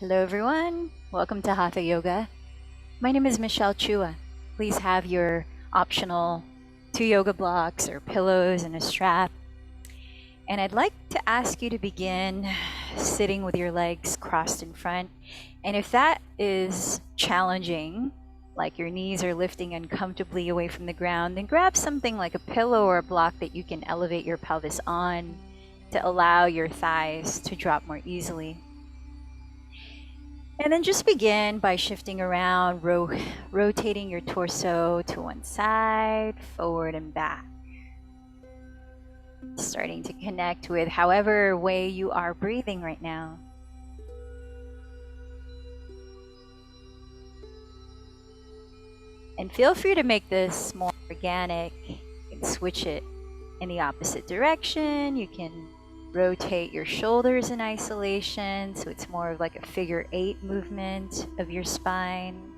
Hello everyone, welcome to Hatha Yoga. My name is Michelle Chua. Please have your optional 2 yoga blocks or pillows and a strap. And I'd like to ask you to begin sitting with your legs crossed in front. And if that is challenging, like your knees are lifting uncomfortably away from the ground, then grab something like a pillow or a block that you can elevate your pelvis on to allow your thighs to drop more easily. And then just begin by shifting around, rotating your torso to one side, forward and back. Starting to connect with however way you are breathing right now. And feel free to make this more organic. You can switch it in the opposite direction. You can rotate your shoulders in isolation, so it's more of like a figure 8 movement of your spine.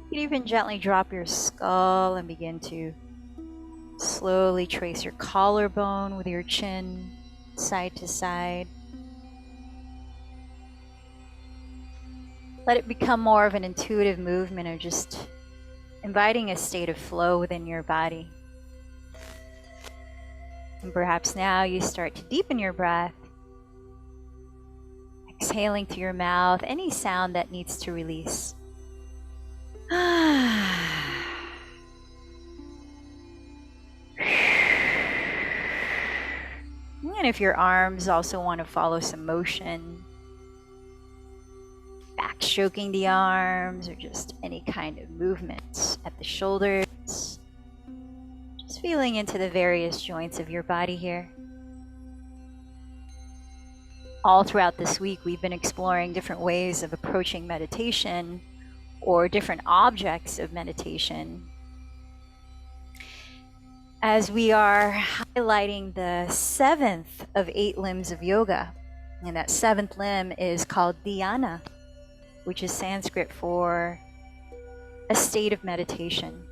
You can even gently drop your skull and begin to slowly trace your collarbone with your chin side to side. Let it become more of an intuitive movement of just inviting a state of flow within your body. And perhaps now you start to deepen your breath, exhaling through your mouth any sound that needs to release. And if your arms also want to follow some motion, backstroking the arms or just any kind of movement at the shoulders. Just feeling into the various joints of your body here. All throughout this week, we've been exploring different ways of approaching meditation or different objects of meditation, as we are highlighting the 7th of 8 limbs of yoga. And that 7th limb is called dhyana, which is Sanskrit for a state of meditation.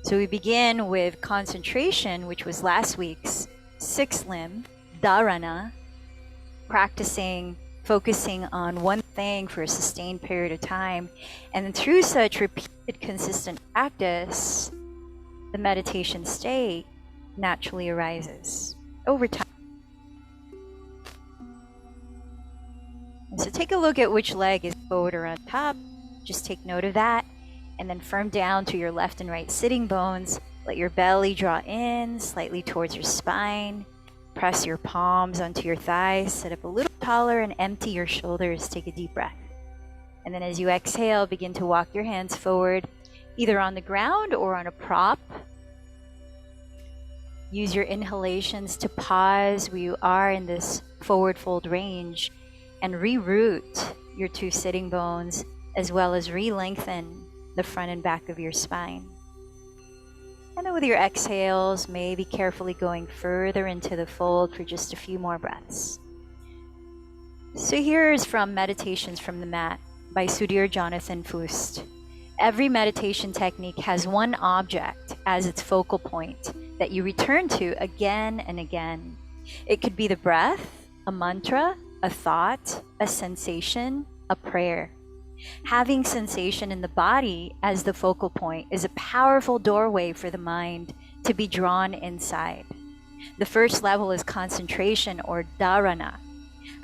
So we begin with concentration, which was last week's 6th limb, dharana, focusing on one thing for a sustained period of time. And then through such repeated, consistent practice, the meditation state naturally arises over time. And so take a look at which leg is forward or on top. Just take note of that. And then firm down to your left and right sitting bones. Let your belly draw in slightly towards your spine. Press your palms onto your thighs. Sit up a little taller and empty your shoulders. Take a deep breath. And then as you exhale, begin to walk your hands forward, either on the ground or on a prop. Use your inhalations to pause where you are in this forward fold range and reroute your 2 sitting bones, as well as re-lengthen the front and back of your spine. And then with your exhales, maybe carefully going further into the fold for just a few more breaths. So here is from Meditations from the Mat by Sudhir Jonathan Fust. Every meditation technique has one object as its focal point that you return to again and again. It could be the breath, a mantra, a thought, a sensation, a prayer. Having sensation in the body as the focal point is a powerful doorway for the mind to be drawn inside. The first level is concentration, or dharana.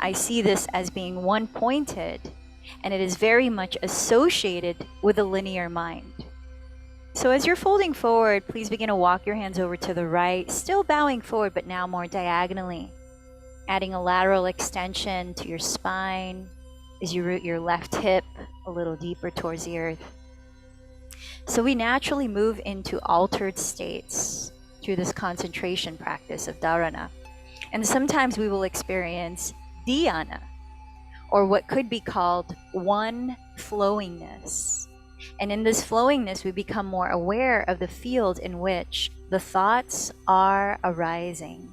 I see this as being one-pointed, and it is very much associated with a linear mind. So as you're folding forward, please begin to walk your hands over to the right, still bowing forward, but now more diagonally, adding a lateral extension to your spine as you root your left hip a little deeper towards the earth. So we naturally move into altered states through this concentration practice of dharana. And sometimes we will experience dhyana, or what could be called one flowingness. And in this flowingness, we become more aware of the field in which the thoughts are arising.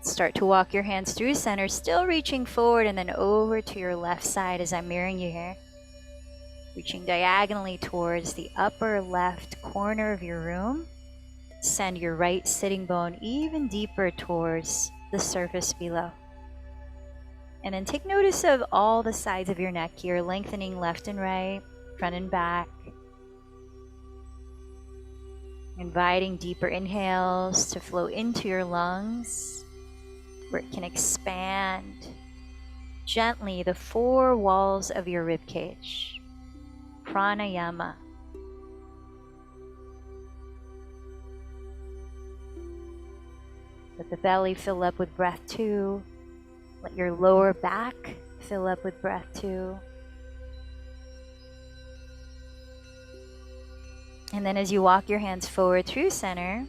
Start to walk your hands through center, still reaching forward and then over to your left side as I'm mirroring you here. Reaching diagonally towards the upper left corner of your room. Send your right sitting bone even deeper towards the surface below. And then take notice of all the sides of your neck here, lengthening left and right, front and back. Inviting deeper inhales to flow into your lungs, where it can expand gently the four walls of your ribcage. Pranayama. Let the belly fill up with breath too. Let your lower back fill up with breath too. And then as you walk your hands forward through center,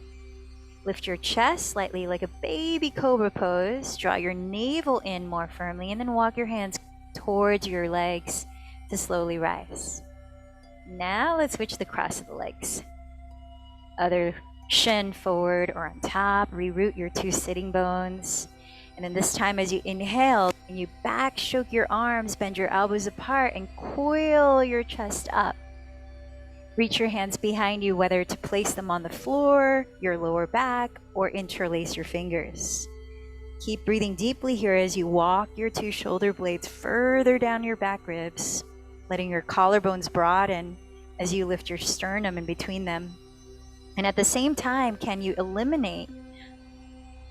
lift your chest slightly like a baby cobra pose. Draw your navel in more firmly, and then walk your hands towards your legs to slowly rise. Now let's switch the cross of the legs. Other shin forward or on top. Reroot your two sitting bones. And then this time as you inhale, and you back stroke your arms, bend your elbows apart, and coil your chest up. Reach your hands behind you, whether to place them on the floor, your lower back, or interlace your fingers. Keep breathing deeply here as you walk your two shoulder blades further down your back ribs, letting your collarbones broaden as you lift your sternum in between them. And at the same time, can you eliminate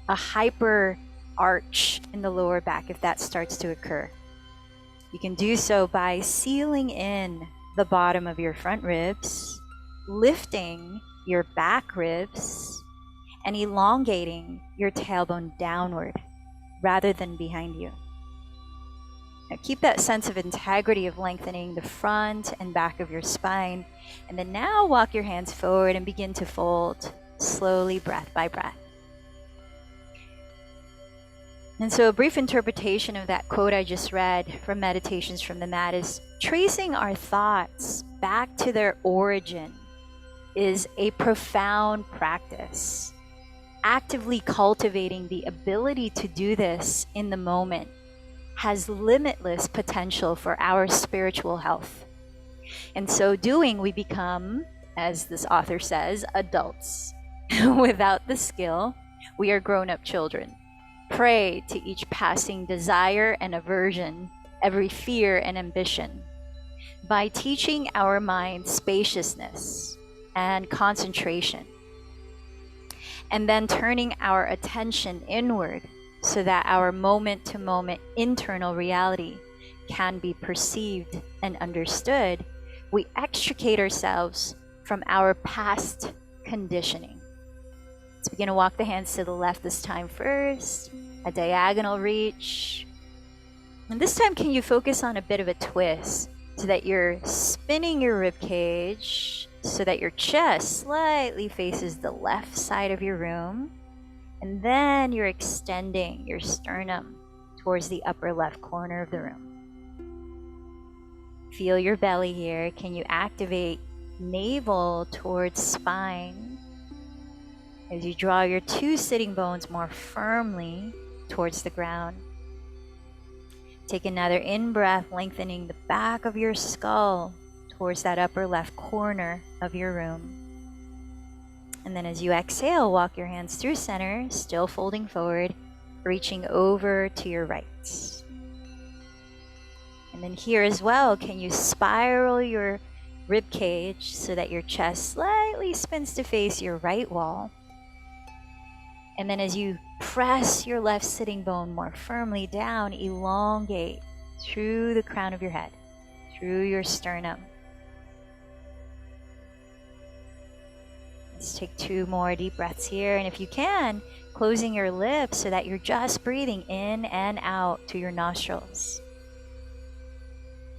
a hyper arch in the lower back if that starts to occur? You can do so by sealing in the bottom of your front ribs, lifting your back ribs, and elongating your tailbone downward rather than behind you. Now keep that sense of integrity of lengthening the front and back of your spine, and then now walk your hands forward and begin to fold slowly, breath by breath. And so a brief interpretation of that quote I just read from Meditations from the Mat is tracing our thoughts back to their origin is a profound practice. Actively cultivating the ability to do this in the moment has limitless potential for our spiritual health. In so doing, we become, as this author says, adults. Without the skill, we are grown-up children. Prey to each passing desire and aversion, every fear and ambition. By teaching our mind spaciousness and concentration, and then turning our attention inward so that our moment-to-moment internal reality can be perceived and understood, we extricate ourselves from our past conditioning. Let's begin to walk the hands to the left this time first, a diagonal reach. And this time, can you focus on a bit of a twist so that you're spinning your rib cage so that your chest slightly faces the left side of your room, and then you're extending your sternum towards the upper left corner of the room. Feel your belly here. Can you activate navel towards spine as you draw your two sitting bones more firmly towards the ground? Take another in-breath, lengthening the back of your skull towards that upper left corner of your room. And then as you exhale, walk your hands through center, still folding forward, reaching over to your right. And then here as well, can you spiral your rib cage so that your chest slightly spins to face your right wall. And then as you press your left sitting bone more firmly down, elongate through the crown of your head, through your sternum. Let's take 2 more deep breaths here. And if you can, closing your lips so that you're just breathing in and out to your nostrils,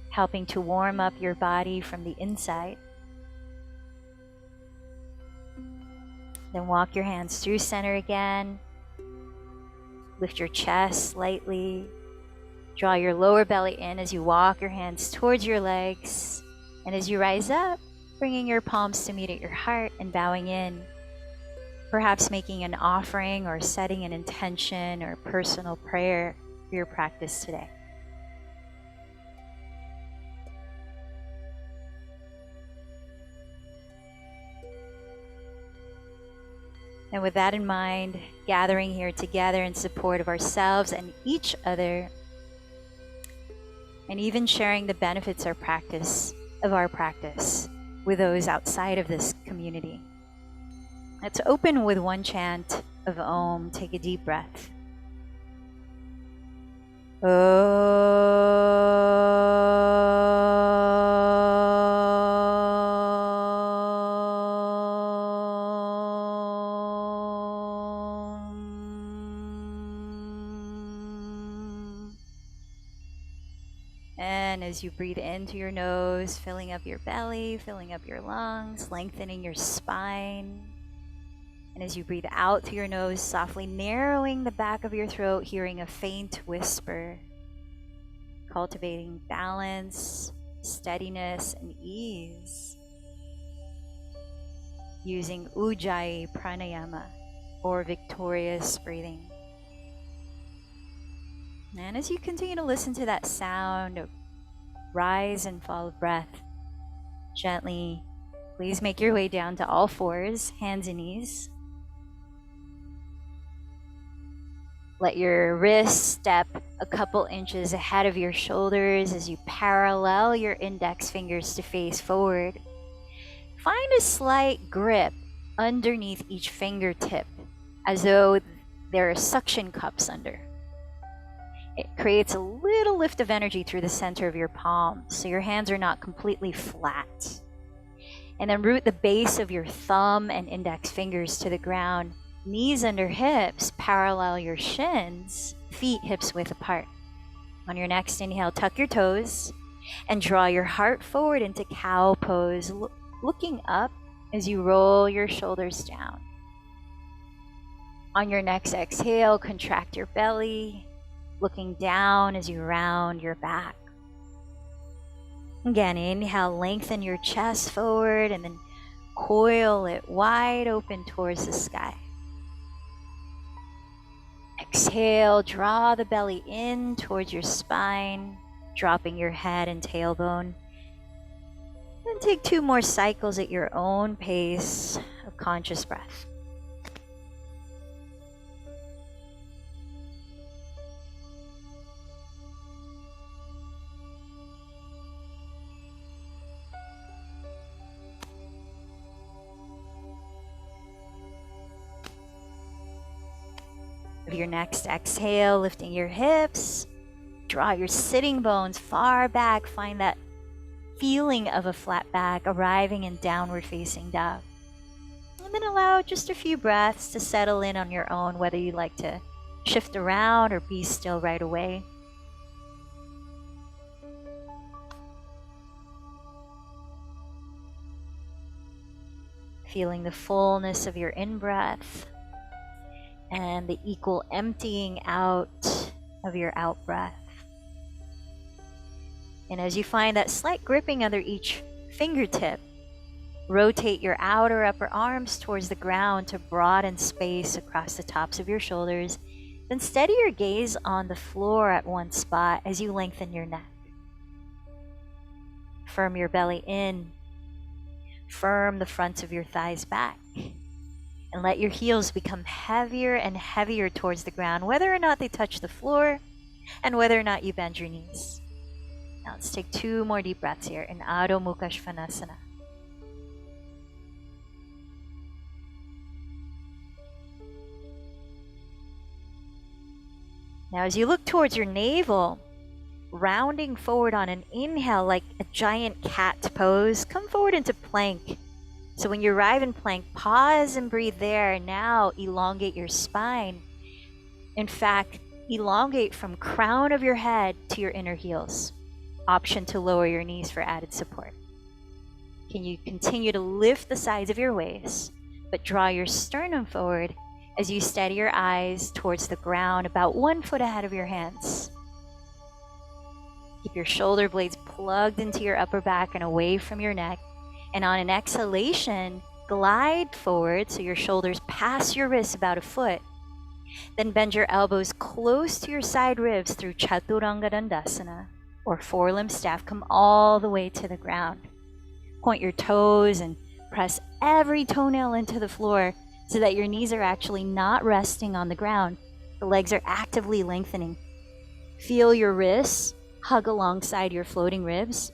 helping to warm up your body from the inside. Then walk your hands through center again. Lift your chest slightly. Draw your lower belly in as you walk your hands towards your legs. And as you rise up, bringing your palms to meet at your heart and bowing in. Perhaps making an offering or setting an intention or personal prayer for your practice today. And with that in mind, gathering here together in support of ourselves and each other, and even sharing the benefits of our practice with those outside of this community. Let's open with one chant of Om. Take a deep breath. And as you breathe into your nose, filling up your belly, filling up your lungs, lengthening your spine. And as you breathe out through your nose, softly narrowing the back of your throat, hearing a faint whisper, cultivating balance, steadiness, and ease, using Ujjayi Pranayama, or victorious breathing. And as you continue to listen to that sound of rise and fall of breath, gently, please make your way down to all fours, hands and knees. Let your wrists step a couple inches ahead of your shoulders as you parallel your index fingers to face forward. Find a slight grip underneath each fingertip, as though there are suction cups under. It creates a little lift of energy through the center of your palms, so your hands are not completely flat. And then root the base of your thumb and index fingers to the ground. Knees under hips, parallel your shins, feet hips width apart. On your next inhale, tuck your toes and draw your heart forward into cow pose, looking up as you roll your shoulders down. On your next exhale, contract your belly, looking down as you round your back. Again, inhale, lengthen your chest forward and then coil it wide open towards the sky. Exhale, draw the belly in towards your spine, dropping your head and tailbone. Then take 2 more cycles at your own pace of conscious breath. Of your next exhale, lifting your hips, draw your sitting bones far back, find that feeling of a flat back, arriving in downward facing dog. And then allow just a few breaths to settle in on your own, whether you like to shift around or be still right away. Feeling the fullness of your in-breath and the equal emptying out of your out-breath. And as you find that slight gripping under each fingertip, rotate your outer upper arms towards the ground to broaden space across the tops of your shoulders. Then steady your gaze on the floor at one spot as you lengthen your neck. Firm your belly in. Firm the fronts of your thighs back. And let your heels become heavier and heavier towards the ground, whether or not they touch the floor and whether or not you bend your knees. Now let's take 2 more deep breaths here in Adho Mukha Svanasana. Now as you look towards your navel, rounding forward on an inhale like a giant cat pose, come forward into plank. So when you arrive in plank, pause and breathe there. Now elongate your spine. In fact, elongate from crown of your head to your inner heels. Option to lower your knees for added support. Can you continue to lift the sides of your waist, but draw your sternum forward as you steady your eyes towards the ground about 1 foot ahead of your hands. Keep your shoulder blades plugged into your upper back and away from your neck. And on an exhalation, glide forward so your shoulders pass your wrists about 1 foot. Then bend your elbows close to your side ribs through Chaturanga Dandasana, or 4-limb staff. Come all the way to the ground. Point your toes and press every toenail into the floor so that your knees are actually not resting on the ground. The legs are actively lengthening. Feel your wrists hug alongside your floating ribs.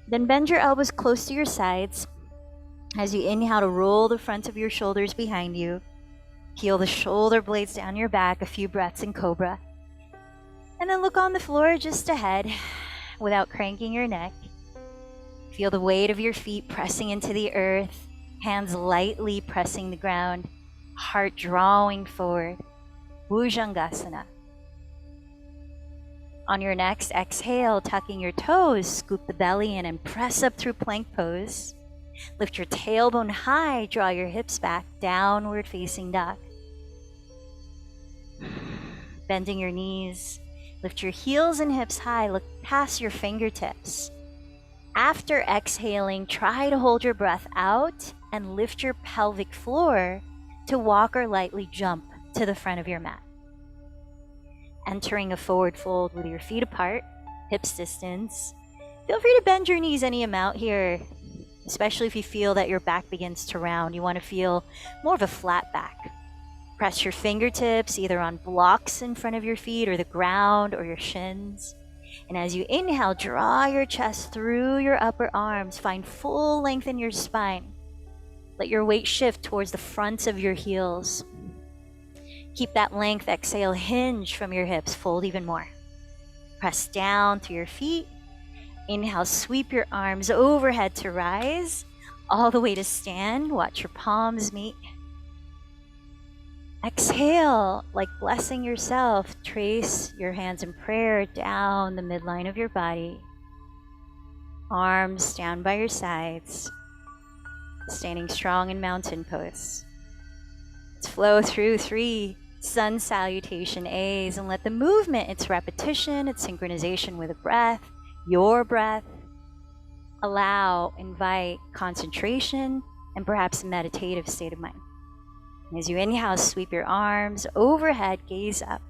Then bend your elbows close to your sides. As you inhale to roll the front of your shoulders behind you, peel the shoulder blades down your back, a few breaths in Cobra. And then look on the floor just ahead without cranking your neck. Feel the weight of your feet pressing into the earth, hands lightly pressing the ground, heart drawing forward. Bhujangasana. On your next exhale, tucking your toes, scoop the belly in and press up through plank pose. Lift your tailbone high, draw your hips back, downward facing dog. Bending your knees, lift your heels and hips high, look past your fingertips. After exhaling, try to hold your breath out and lift your pelvic floor to walk or lightly jump to the front of your mat. Entering a forward fold with your feet apart, hips distance. Feel free to bend your knees any amount here, especially if you feel that your back begins to round. You want to feel more of a flat back. Press your fingertips either on blocks in front of your feet or the ground or your shins. And as you inhale, draw your chest through your upper arms. Find full length in your spine. Let your weight shift towards the fronts of your heels. Keep that length. Exhale, hinge from your hips. Fold even more. Press down to your feet. Inhale, sweep your arms overhead to rise. All the way to stand. Watch your palms meet. Exhale, like blessing yourself. Trace your hands in prayer down the midline of your body. Arms down by your sides. Standing strong in mountain pose. Let's flow through 3 sun salutation A's and let the movement, its repetition, its synchronization with the breath, your breath, allow, invite concentration and perhaps a meditative state of mind. As you inhale, sweep your arms overhead, gaze up.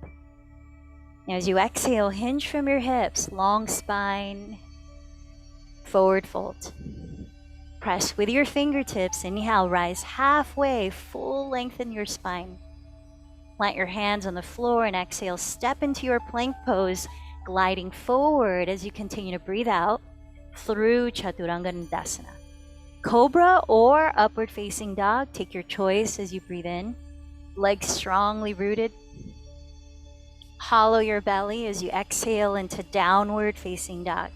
As you exhale, hinge from your hips, long spine, forward fold. Press with your fingertips. Inhale, rise halfway, full lengthen your spine. Plant your hands on the floor and exhale, step into your plank pose, gliding forward as you continue to breathe out through Chaturanga Dandasana. Cobra or upward facing dog, take your choice as you breathe in. Legs strongly rooted. Hollow your belly as you exhale into downward facing dog.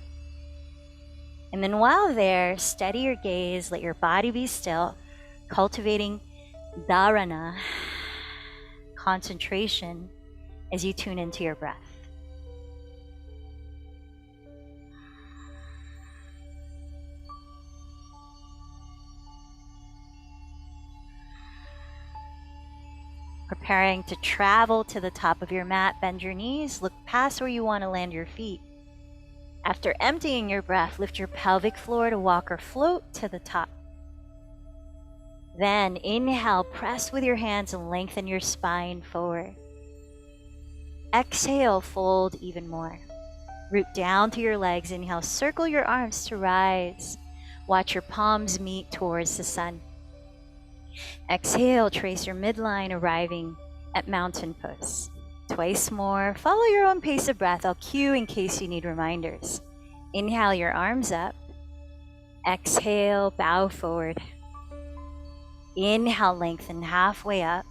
And then while there, steady your gaze, let your body be still, cultivating dharana, concentration, as you tune into your breath. Preparing to travel to the top of your mat, bend your knees, look past where you want to land your feet. After emptying your breath, lift your pelvic floor to walk or float to the top. Then inhale, press with your hands and lengthen your spine forward. Exhale, fold even more. Root down through your legs. Inhale, circle your arms to rise. Watch your palms meet towards the sun. Exhale, trace your midline, arriving at mountain pose. Twice more. Follow your own pace of breath. I'll cue in case you need reminders. Inhale your arms up. Exhale, bow forward. Inhale, lengthen halfway up.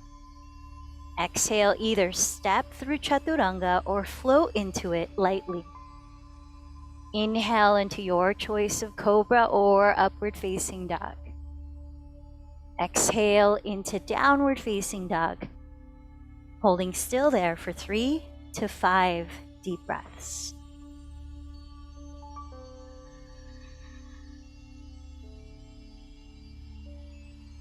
Exhale, either step through Chaturanga or float into it lightly. Inhale into your choice of Cobra or upward facing dog. Exhale into downward facing dog. Holding still there for 3 to 5 deep breaths.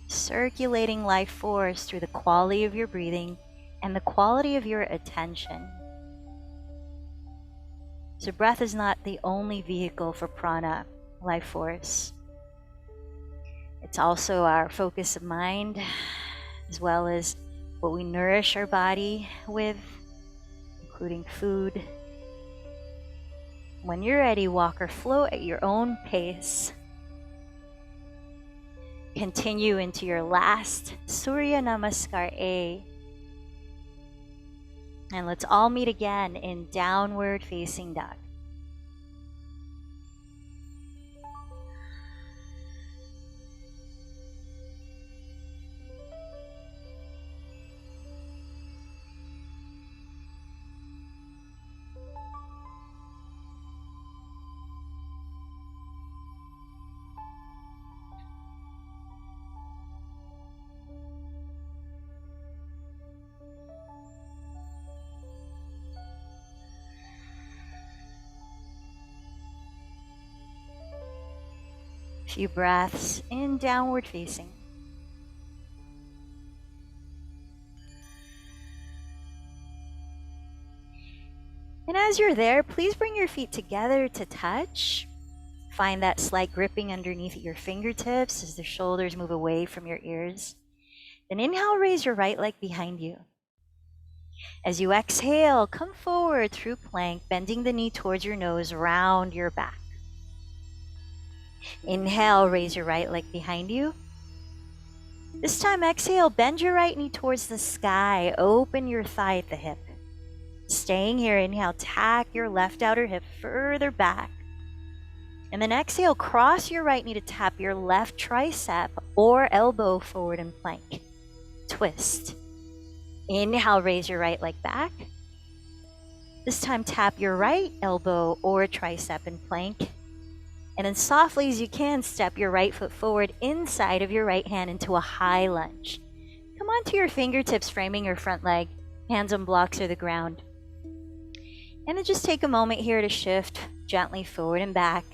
Circulating life force through the quality of your breathing and the quality of your attention. So breath is not the only vehicle for prana, life force. It's also our focus of mind, as well as what we nourish our body with, including food. When you're ready, walk or float at your own pace. Continue into your last Surya Namaskar A. And let's all meet again in downward facing dog. Few breaths in downward facing. And as you're there, please bring your feet together to touch. Find that slight gripping underneath your fingertips as the shoulders move away from your ears. Then inhale, raise your right leg behind you. As you exhale, come forward through plank, bending the knee towards your nose, round your back. Inhale, raise your right leg behind you. This time, exhale, bend your right knee towards the sky, open your thigh at the hip. Staying here, inhale, tack your left outer hip further back. And then exhale, cross your right knee to tap your left tricep or elbow forward in plank. Twist. Inhale, raise your right leg back. This time, tap your right elbow or tricep in plank. And then softly as you can, step your right foot forward inside of your right hand into a high lunge. Come onto your fingertips, framing your front leg, hands on blocks or the ground. And then just take a moment here to shift gently forward and back,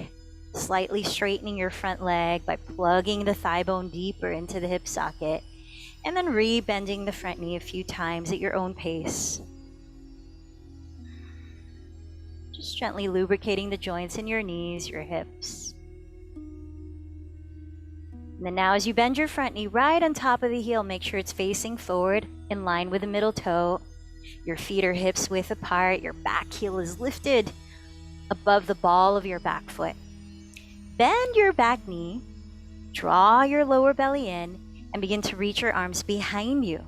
slightly straightening your front leg by plugging the thigh bone deeper into the hip socket, and then re-bending the front knee a few times at your own pace. Just gently lubricating the joints in your knees, your hips. And then now as you bend your front knee right on top of the heel, make sure it's facing forward in line with the middle toe. Your feet are hips width apart. Your back heel is lifted above the ball of your back foot. Bend your back knee, draw your lower belly in, and begin to reach your arms behind you.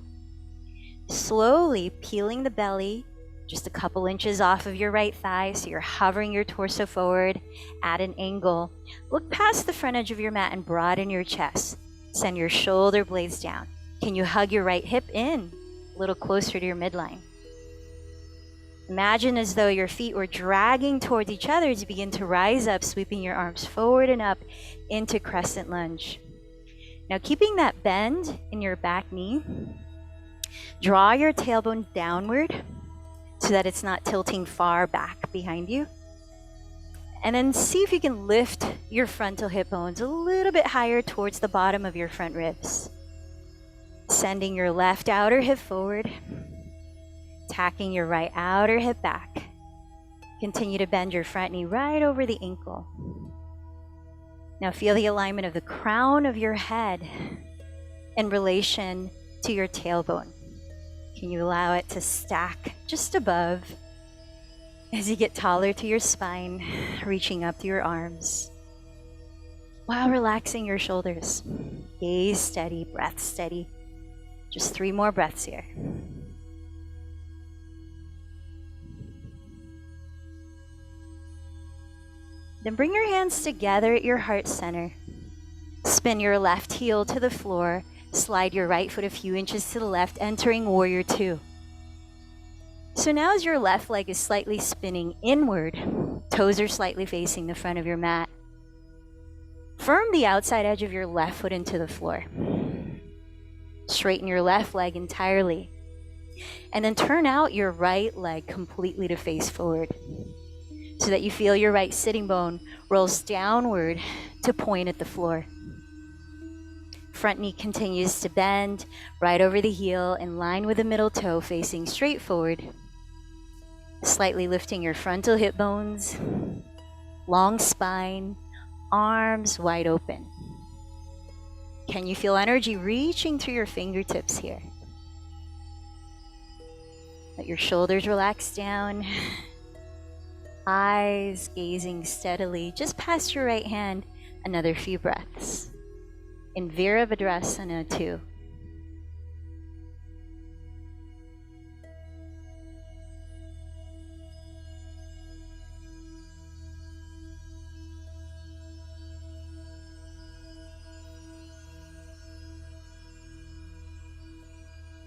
Slowly peeling the belly just a couple inches off of your right thigh, so you're hovering your torso forward at an angle. Look past the front edge of your mat and broaden your chest. Send your shoulder blades down. Can you hug your right hip in a little closer to your midline? Imagine as though your feet were dragging towards each other as you begin to rise up, sweeping your arms forward and up into crescent lunge. Now, keeping that bend in your back knee, draw your tailbone downward so that it's not tilting far back behind you. And then see if you can lift your frontal hip bones a little bit higher towards the bottom of your front ribs. Sending your left outer hip forward, tacking your right outer hip back. Continue to bend your front knee right over the ankle. Now feel the alignment of the crown of your head in relation to your tailbone. Can you allow it to stack just above as you get taller to your spine, reaching up to your arms, while relaxing your shoulders. Gaze steady, breath steady. Just 3 more breaths here. Then bring your hands together at your heart center. Spin your left heel to the floor. Slide your right foot a few inches to the left, entering Warrior Two. So now as your left leg is slightly spinning inward, toes are slightly facing the front of your mat. Firm the outside edge of your left foot into the floor. Straighten your left leg entirely. And then turn out your right leg completely to face forward, so that you feel your right sitting bone rolls downward to point at the floor. Front knee continues to bend right over the heel in line with the middle toe, facing straight forward. Slightly lifting your frontal hip bones, long spine, arms wide open. Can you feel energy reaching through your fingertips here? Let your shoulders relax down. Eyes gazing steadily just past your right hand. Another few breaths. In Virabhadrasana 2.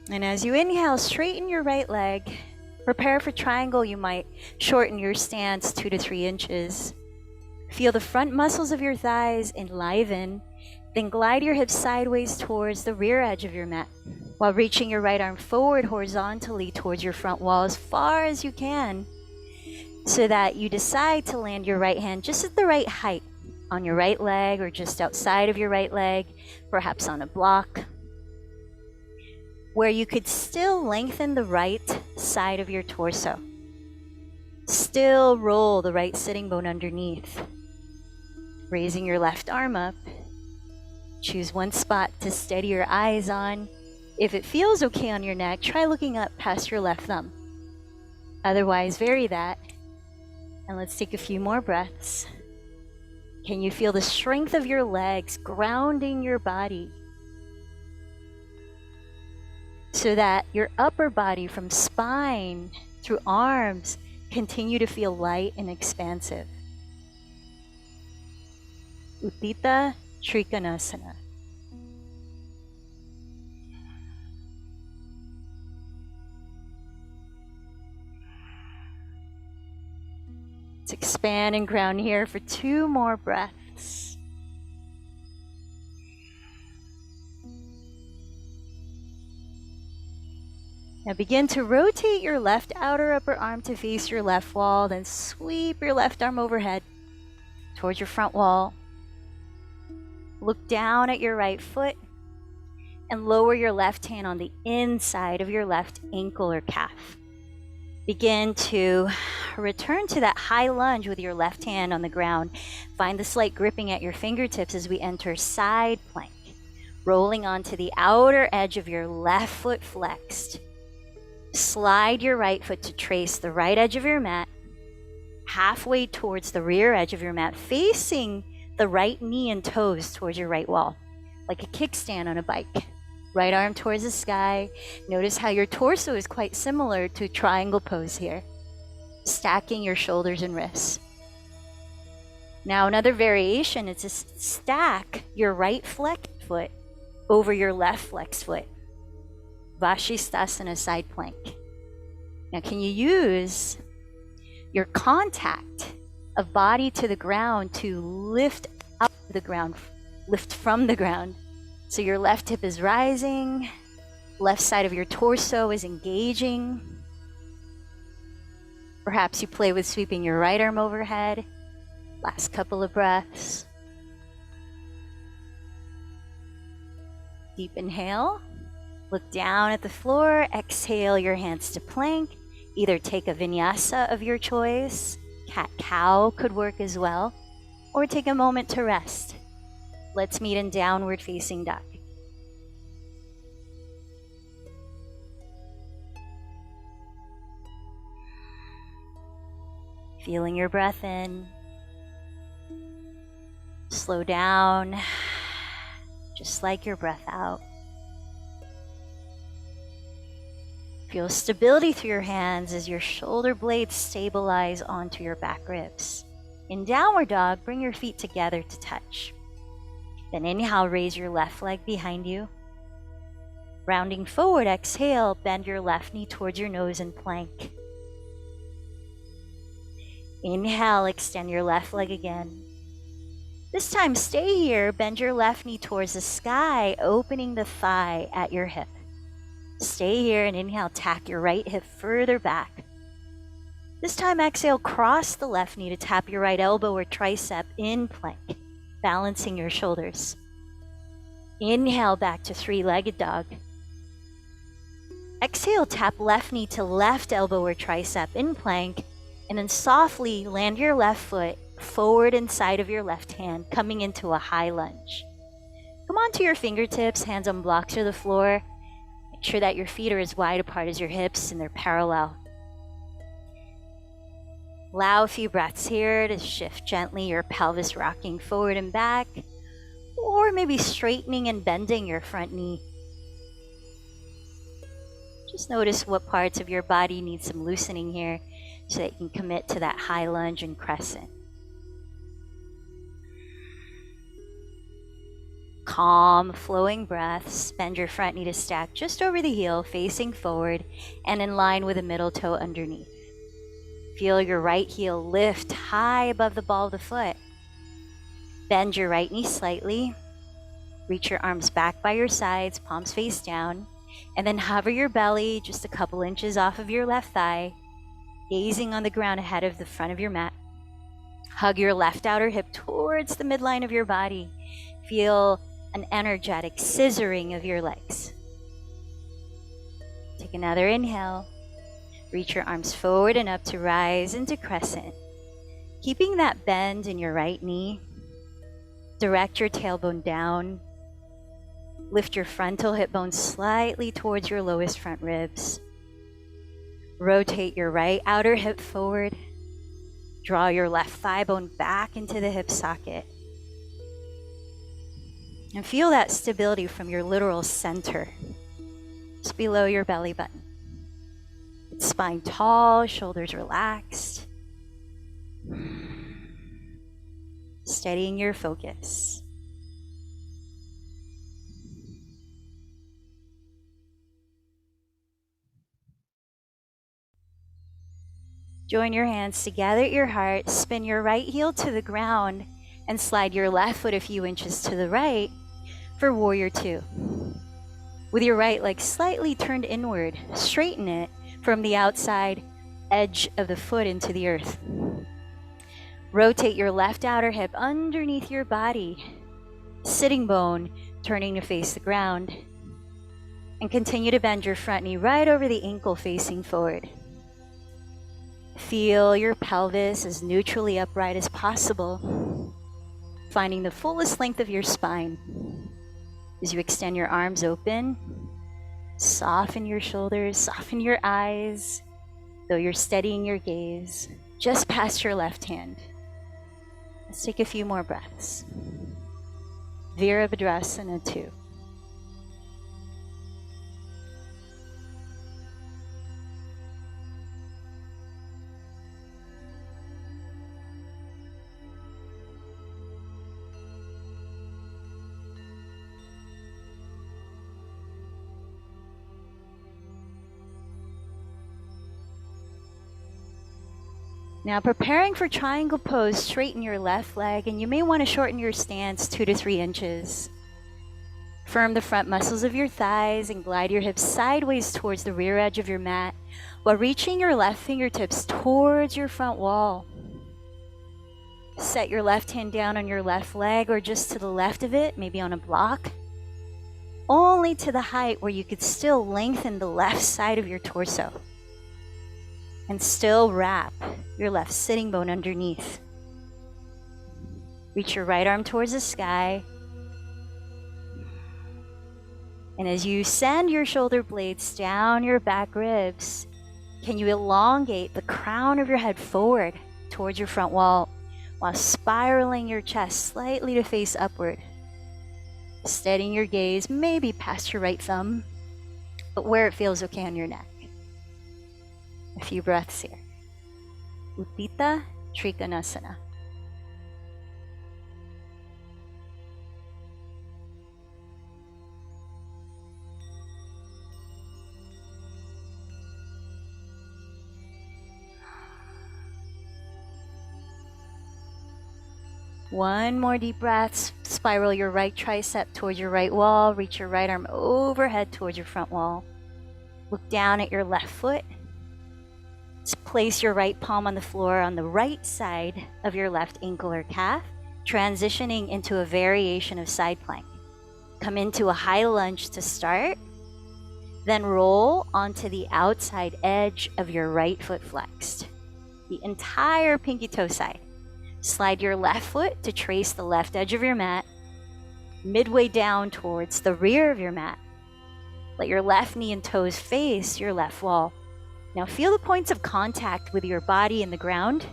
And as you inhale, straighten your right leg. Prepare for triangle. You might shorten your stance 2 to 3 inches. Feel the front muscles of your thighs enliven. Then glide your hips sideways towards the rear edge of your mat, while reaching your right arm forward horizontally towards your front wall as far as you can, so that you decide to land your right hand just at the right height on your right leg or just outside of your right leg, perhaps on a block, where you could still lengthen the right side of your torso. Still roll the right sitting bone underneath. Raising your left arm up. Choose one spot to steady your eyes on. If it feels okay on your neck, try looking up past your left thumb. Otherwise, vary that. And let's take a few more breaths. Can you feel the strength of your legs grounding your body so that your upper body from spine through arms continue to feel light and expansive? Utthita Trikonasana. Let's expand and ground here for 2 more breaths. Now begin to rotate your left outer upper arm to face your left wall, then sweep your left arm overhead towards your front wall. Look down at your right foot and lower your left hand on the inside of your left ankle or calf. Begin to return to that high lunge with your left hand on the ground. Find the slight gripping at your fingertips as we enter side plank. Rolling onto the outer edge of your left foot flexed. Slide your right foot to trace the right edge of your mat, halfway towards the rear edge of your mat, facing the right knee and toes towards your right wall, like a kickstand on a bike. Right arm towards the sky. Notice how your torso is quite similar to triangle pose here. Stacking your shoulders and wrists. Now another variation is to stack your right flexed foot over your left flexed foot. Vashisthasana side plank. Now can you use your contact of body to the ground to lift up the ground, lift from the ground? So your left hip is rising, left side of your torso is engaging. Perhaps you play with sweeping your right arm overhead. Last couple of breaths. Deep inhale. Look down at the floor. Exhale your hands to plank. Either take a vinyasa of your choice. Cat-cow could work as well. Or take a moment to rest. Let's meet in downward facing dog. Feeling your breath in. Slow down, just like your breath out. Feel stability through your hands as your shoulder blades stabilize onto your back ribs. In downward dog, bring your feet together to touch. Then inhale, raise your left leg behind you. Rounding forward, exhale, bend your left knee towards your nose and plank. Inhale, extend your left leg again. This time, stay here, bend your left knee towards the sky, opening the thigh at your hip. Stay here and inhale, tack your right hip further back. This time, exhale, cross the left knee to tap your right elbow or tricep in plank, balancing your shoulders. Inhale back to three-legged dog. Exhale, tap left knee to left elbow or tricep in plank, and then softly land your left foot forward inside of your left hand, coming into a high lunge. Come onto your fingertips, hands on blocks or the floor. Make sure that your feet are as wide apart as your hips and they're parallel. Allow a few breaths here to shift gently your pelvis rocking forward and back, or maybe straightening and bending your front knee. Just notice what parts of your body need some loosening here so that you can commit to that high lunge and crescent. Calm, flowing breaths. Bend your front knee to stack just over the heel, facing forward and in line with the middle toe underneath. Feel your right heel lift high above the ball of the foot. Bend your right knee slightly. Reach your arms back by your sides, palms face down, and then hover your belly just a couple inches off of your left thigh, gazing on the ground ahead of the front of your mat. Hug your left outer hip towards the midline of your body. Feel an energetic scissoring of your legs. Take another inhale. Reach your arms forward and up to rise into crescent. Keeping that bend in your right knee. Direct your tailbone down. Lift your frontal hip bone slightly towards your lowest front ribs. Rotate your right outer hip forward. Draw your left thigh bone back into the hip socket. And feel that stability from your literal center, just below your belly button. Spine tall, shoulders relaxed. Steadying your focus. Join your hands together at your heart, spin your right heel to the ground, and slide your left foot a few inches to the right for Warrior Two. With your right leg slightly turned inward, straighten it from the outside edge of the foot into the earth. Rotate your left outer hip underneath your body, sitting bone turning to face the ground, and continue to bend your front knee right over the ankle facing forward. Feel your pelvis as neutrally upright as possible, finding the fullest length of your spine. As you extend your arms open, soften your shoulders, soften your eyes, though you're steadying your gaze just past your left hand. Let's take a few more breaths. Virabhadrasana 2. Now preparing for triangle pose, straighten your left leg, and you may want to shorten your stance 2 to 3 inches. Firm the front muscles of your thighs and glide your hips sideways towards the rear edge of your mat while reaching your left fingertips towards your front wall. Set your left hand down on your left leg or just to the left of it, maybe on a block, only to the height where you could still lengthen the left side of your torso. And still wrap your left sitting bone underneath. Reach your right arm towards the sky. And as you send your shoulder blades down your back ribs, can you elongate the crown of your head forward towards your front wall while spiraling your chest slightly to face upward. Steadying your gaze maybe past your right thumb, but where it feels okay on your neck. A few breaths here. Utthita Trikonasana. One more deep breath. Spiral your right tricep towards your right wall. Reach your right arm overhead towards your front wall. Look down at your left foot. Just place your right palm on the floor on the right side of your left ankle or calf, transitioning into a variation of side plank. Come into a high lunge to start, then roll onto the outside edge of your right foot flexed, the entire pinky toe side. Slide your left foot to trace the left edge of your mat, midway down towards the rear of your mat. Let your left knee and toes face your left wall. Now feel the points of contact with your body and the ground.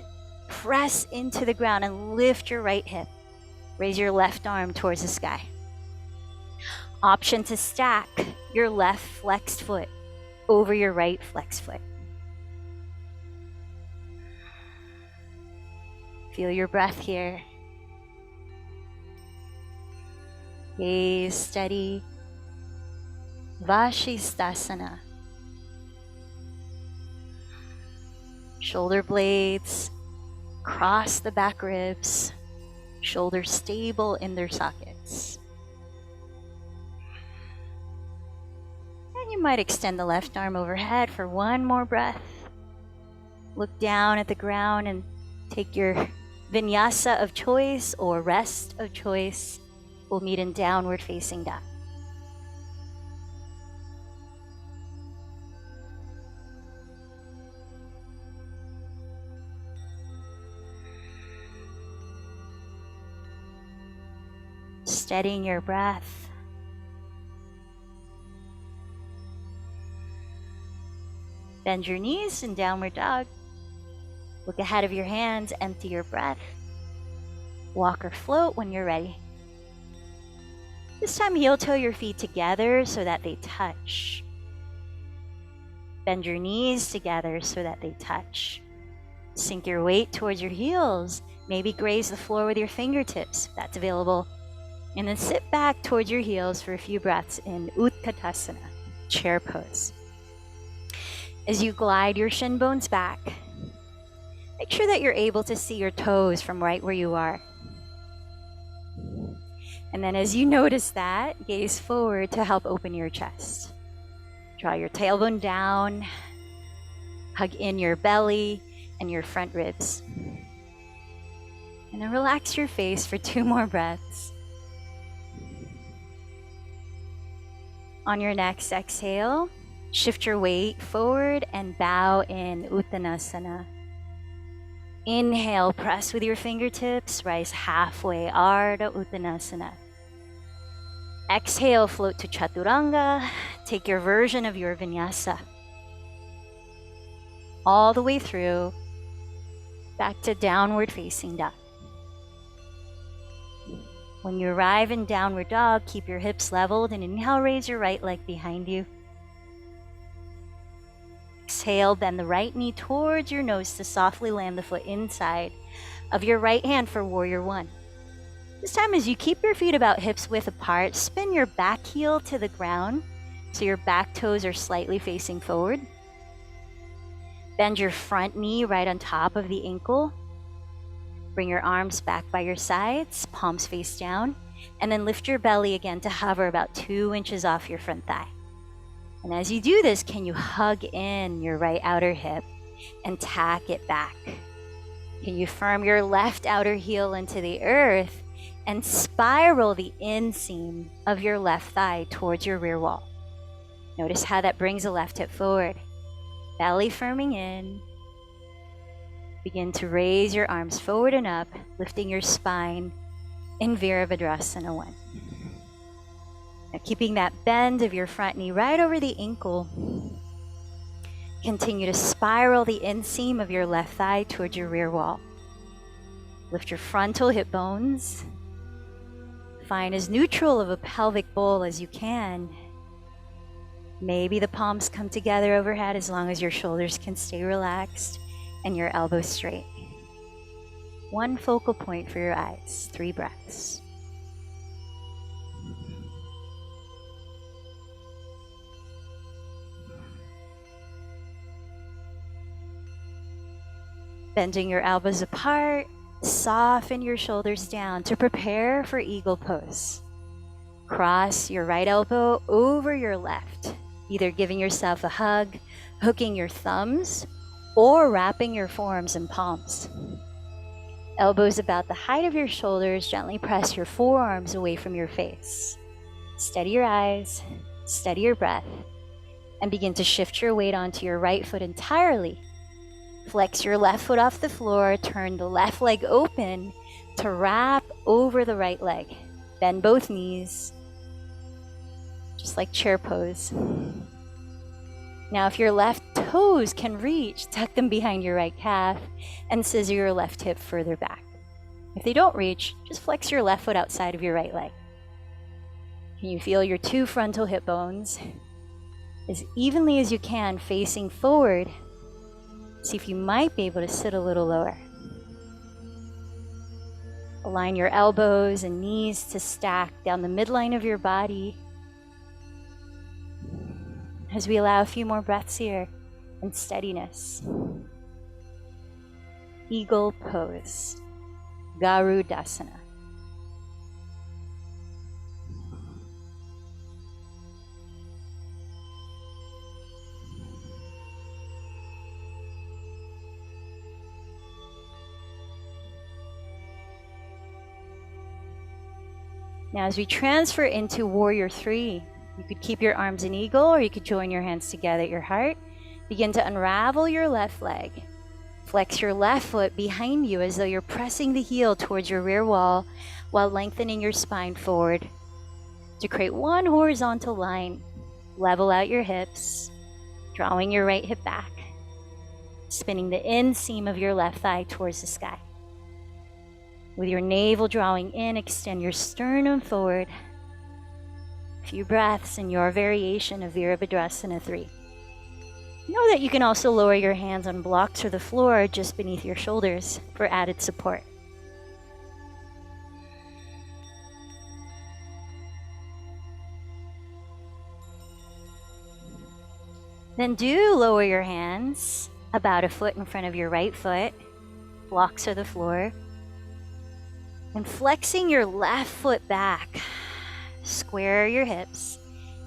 Press into the ground and lift your right hip. Raise your left arm towards the sky. Option to stack your left flexed foot over your right flexed foot. Feel your breath here. Gaze steady. Vashisthasana. Shoulder blades cross the back ribs. Shoulders stable in their sockets. And you might extend the left arm overhead for one more breath. Look down at the ground and take your vinyasa of choice or rest of choice will meet in downward facing dog. Steadying your breath. Bend your knees in downward dog. Look ahead of your hands, empty your breath. Walk or float when you're ready. This time heel toe your feet together so that they touch. Bend your knees together so that they touch. Sink your weight towards your heels. Maybe graze the floor with your fingertips if that's available. And then sit back towards your heels for a few breaths in Utkatasana, chair pose. As you glide your shin bones back, make sure that you're able to see your toes from right where you are. And then as you notice that, gaze forward to help open your chest. Draw your tailbone down, hug in your belly and your front ribs. And then relax your face for 2 more breaths. On your next exhale, shift your weight forward and bow in Uttanasana. Inhale, press with your fingertips, rise halfway, Ardha Uttanasana. Exhale, float to Chaturanga. Take your version of your vinyasa. All the way through, back to downward facing dog. When you arrive in downward dog, keep your hips leveled and inhale, raise your right leg behind you. Exhale, bend the right knee towards your nose to softly land the foot inside of your right hand for warrior 1. This time, as you keep your feet about hips width apart, spin your back heel to the ground so your back toes are slightly facing forward. Bend your front knee right on top of the ankle. Bring your arms back by your sides, palms face down, and then lift your belly again to hover about 2 inches off your front thigh. And as you do this, can you hug in your right outer hip and tack it back? Can you firm your left outer heel into the earth and spiral the inseam of your left thigh towards your rear wall? Notice how that brings the left hip forward. Belly firming in. Begin to raise your arms forward and up, lifting your spine in Virabhadrasana 1. Now keeping that bend of your front knee right over the ankle, continue to spiral the inseam of your left thigh towards your rear wall. Lift your frontal hip bones. Find as neutral of a pelvic bowl as you can. Maybe the palms come together overhead as long as your shoulders can stay relaxed and your elbows straight. 1 focal point for your eyes, 3 breaths. Bending your elbows apart, soften your shoulders down to prepare for eagle pose. Cross your right elbow over your left, either giving yourself a hug, hooking your thumbs, or wrapping your forearms in palms. Elbows about the height of your shoulders, gently press your forearms away from your face. Steady your eyes, steady your breath, and begin to shift your weight onto your right foot entirely. Flex your left foot off the floor, turn the left leg open to wrap over the right leg. Bend both knees, just like chair pose. Now, if your left toes can reach, tuck them behind your right calf and scissor your left hip further back. If they don't reach, just flex your left foot outside of your right leg. Can you feel your 2 frontal hip bones as evenly as you can facing forward? See if you might be able to sit a little lower. Align your elbows and knees to stack down the midline of your body. As we allow a few more breaths here in steadiness. Eagle pose, Garudasana. Now, as we transfer into Warrior 3, you could keep your arms in eagle or you could join your hands together at your heart. Begin to unravel your left leg. Flex your left foot behind you as though you're pressing the heel towards your rear wall while lengthening your spine forward to create one horizontal line. Level out your hips, drawing your right hip back, spinning the inseam of your left thigh towards the sky. With your navel drawing in, extend your sternum forward. A few breaths in your variation of Virabhadrasana 3. Know that you can also lower your hands on blocks or the floor just beneath your shoulders for added support. Then do lower your hands about a foot in front of your right foot, blocks or the floor, and flexing your left foot back. Square your hips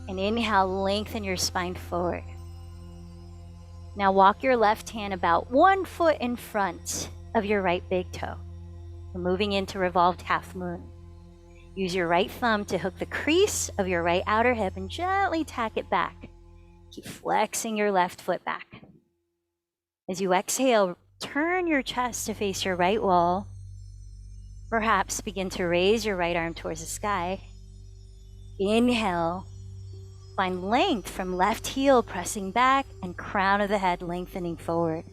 and inhale, lengthen your spine forward. Now walk your left hand about 1 foot in front of your right big toe. We're moving into revolved half moon. Use your right thumb to hook the crease of your right outer hip and gently tack it back. Keep flexing your left foot back. As you exhale, turn your chest to face your right wall. Perhaps begin to raise your right arm towards the sky. Inhale. Find length from left heel pressing back and crown of the head lengthening forward.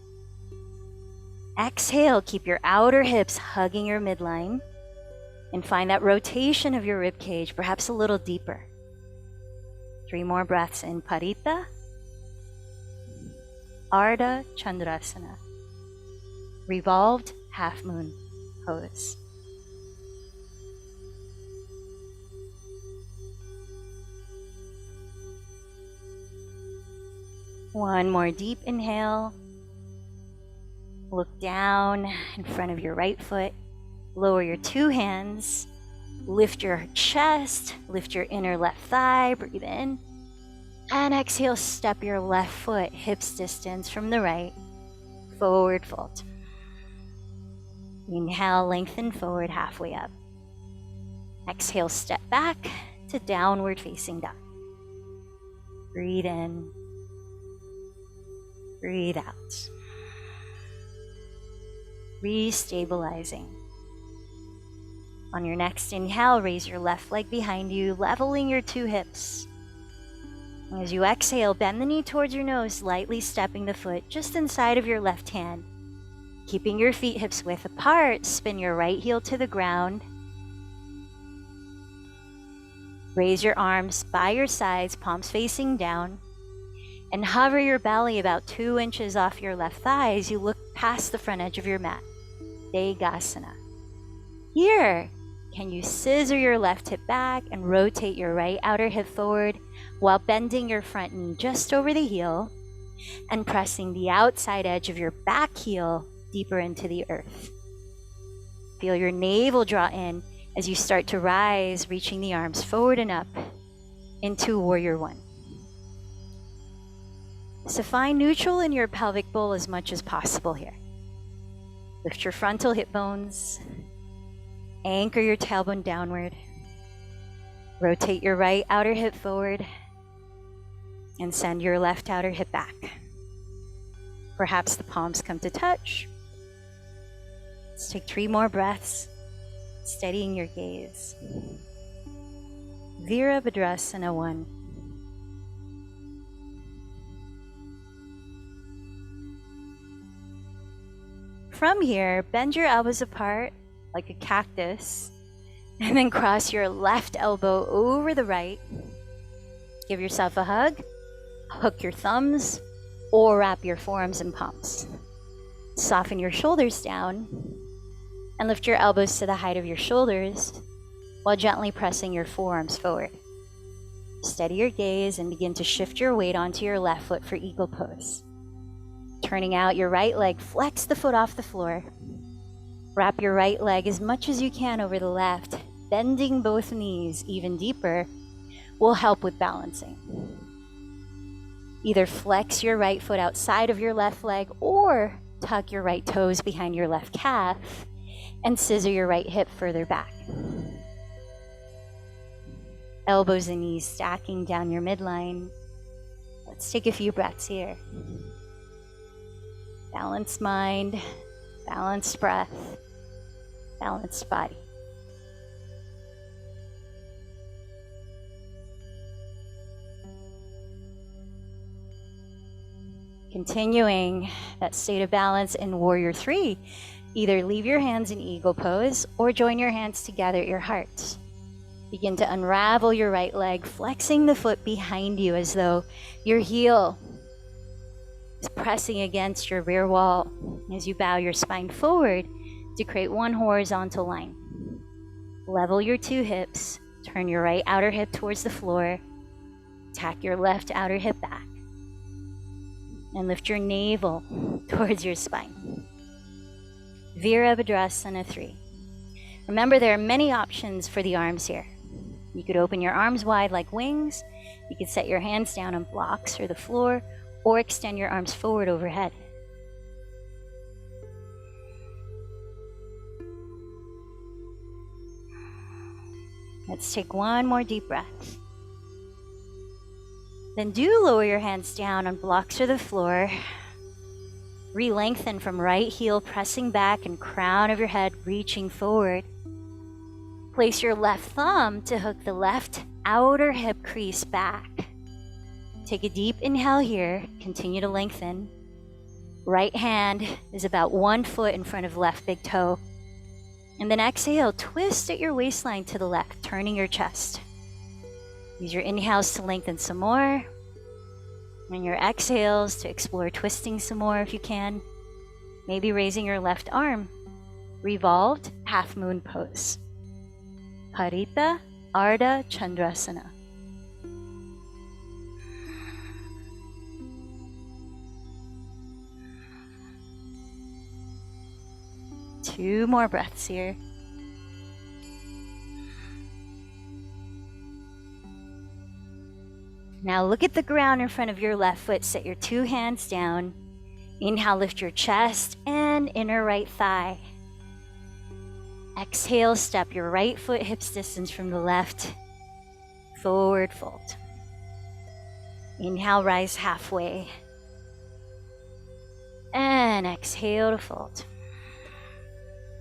Exhale, keep your outer hips hugging your midline and find that rotation of your rib cage, perhaps a little deeper. 3 more breaths in Parita, Ardha Chandrasana, revolved half moon pose. One more deep inhale. Look down in front of your right foot. Lower your 2 hands. Lift your chest. Lift your inner left thigh. Breathe in. And exhale, step your left foot hips distance from the right. Forward fold. Inhale, lengthen forward halfway up. Exhale, step back to downward facing dog. Breathe in. Breathe out. Restabilizing. On your next inhale, raise your left leg behind you, leveling your 2 hips. As you exhale, bend the knee towards your nose, lightly stepping the foot just inside of your left hand. Keeping your feet hips width apart, spin your right heel to the ground. Raise your arms by your sides, palms facing down. And hover your belly about 2 inches off your left thigh as you look past the front edge of your mat. Degasana. Here, can you scissor your left hip back and rotate your right outer hip forward while bending your front knee just over the heel and pressing the outside edge of your back heel deeper into the earth. Feel your navel draw in as you start to rise, reaching the arms forward and up into Warrior 1. So find neutral in your pelvic bowl as much as possible here. Lift your frontal hip bones. Anchor your tailbone downward. Rotate your right outer hip forward. And send your left outer hip back. Perhaps the palms come to touch. Let's take 3 more breaths, steadying your gaze. Virabhadrasana 1. From here, bend your elbows apart like a cactus, and then cross your left elbow over the right. Give yourself a hug, hook your thumbs, or wrap your forearms and palms. Soften your shoulders down, and lift your elbows to the height of your shoulders while gently pressing your forearms forward. Steady your gaze and begin to shift your weight onto your left foot for eagle pose. Turning out your right leg, flex the foot off the floor. Wrap your right leg as much as you can over the left. Bending both knees even deeper will help with balancing. Either flex your right foot outside of your left leg or tuck your right toes behind your left calf and scissor your right hip further back. elbows and knees stacking down your midline. Let's take a few breaths here. Balanced mind, balanced breath, balanced body. Continuing that state of balance in Warrior 3, either leave your hands in eagle pose or join your hands together at your heart. Begin to unravel your right leg, flexing the foot behind you as though your heel is pressing against your rear wall as you bow your spine forward to create one horizontal line. Level your two hips, turn your right outer hip towards the floor, tack your left outer hip back, and lift your navel towards your spine. Virabhadrasana 3. Remember, there are many options for the arms here. You could open your arms wide like wings, you could set your hands down on blocks or the floor, or extend your arms forward overhead. Let's take one more deep breath. Then do lower your hands down on blocks or the floor. Re-lengthen from right heel pressing back and crown of your head reaching forward. Place your left thumb to hook the left outer hip crease back. Take a deep inhale here. Continue to lengthen. Right hand is about 1 foot in front of left big toe. And then exhale, twist at your waistline to the left, turning your chest. Use your inhales to lengthen some more, and your exhales to explore twisting some more if you can. Maybe raising your left arm. Revolved half moon pose. Harita Ardha Chandrasana. Two more breaths here. Now look at the ground in front of your left foot. Set your two hands down. Inhale, lift your chest and inner right thigh. Exhale, step your right foot hips distance from the left. Forward fold. Inhale, rise halfway. And exhale to fold.